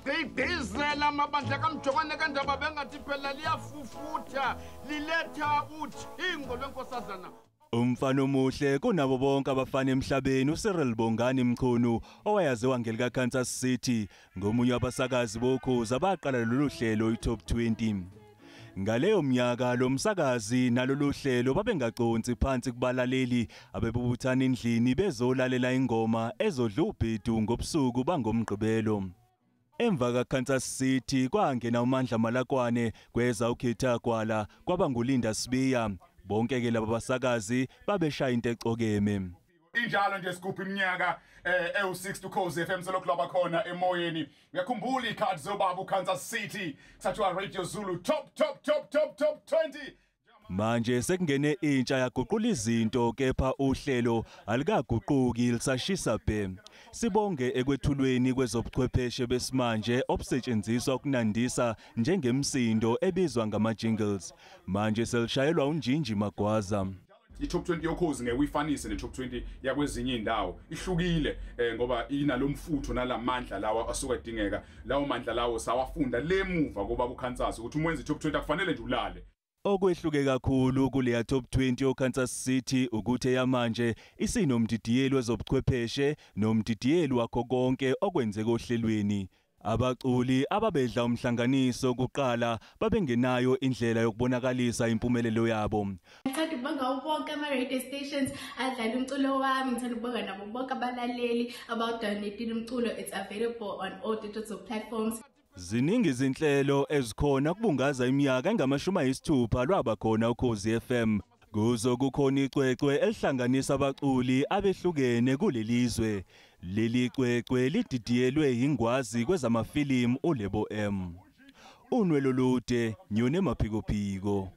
Ngiyidizela amabandla kaMjokwane kaNdaba bengathi phela liyafufutha liletha uthingo lwenkosazana. Umfana omuhle kunabo bonke abafana emhlabeni uCyril Bongani Mchunu owayaziwa ngelika Kansas City ngomunye wabasakazi bokhozi abaqala lolu hlelo iTop 20. Ngaleyo mnyaka lo msakazi nalolu hlelo babengaconsi phansi kubalaleli abebubuthana endlini bezolalela ingoma ezodla ubhedu ngobusuku bangomgqibelo. Emva kaKansas City kwangena uMandla Malakwane kweza uKhetha Gwala kwaba nguLinda Sibiya. Bonke ke laba basakazi babeshaya into ecokeme. Injalo nje sigubha iminyaka EU6 Ukhozi FM selokhu laba khona emoyeni. Ngiyakhumbula ikhadi zobaba uKansas City kusathiwa Radio Zulu top 20. Manje sekungene intsha yaguqula izinto kepha uhlelo alikaguquki lisashisa bhe. Sibonge ekwethulweni kwezobuchwepheshe besimanje obusetshenziswa ukunandisa njengemsindo ebizwa ngama jingles. Manje selishayelwa uNjinji Magwaza. iTop 20 yokhozi ngeke uyifanise neTop 20 yakwezinye indawo. Ihlukile ngoba inalomfutho nalamandla lawa asuka edingeka. Lawo mandla lawo sawafunda lemuva ngoba uKansas ukuthi umwenzi iTop 20 akufanele nje ulale. Okwehluke kakhulu kuleya Top 20 yoKansas City ukuthi yamanje isinomdidiyeli wezobuchwepheshe nomdidiyeli wakho konke okwenzeka ohlelweni. Abaculi ababedla umhlanganiso kuqala babengenayo indlela yokubonakalisa impumelelo yabo. Ngithanda ukubonga bonke ama-radio stations adlala umculo wami. Ngithanda ukubonga nabo bonke abalaleli abawudonate umculo. It's available on all digital platforms. Ziningi izinhlelo ezikhona kubungaza iminyaka engama-60 lwaba khona Ukhozi FM. Kuzo kukhona icwecwe elihlanganisa abaculi abehlukene kulelizwe. Leli cwecwe lididiyelwe ingwazi kwezamafilimu uLebo M. Unwelo Lude, Nyone Maphikophiko.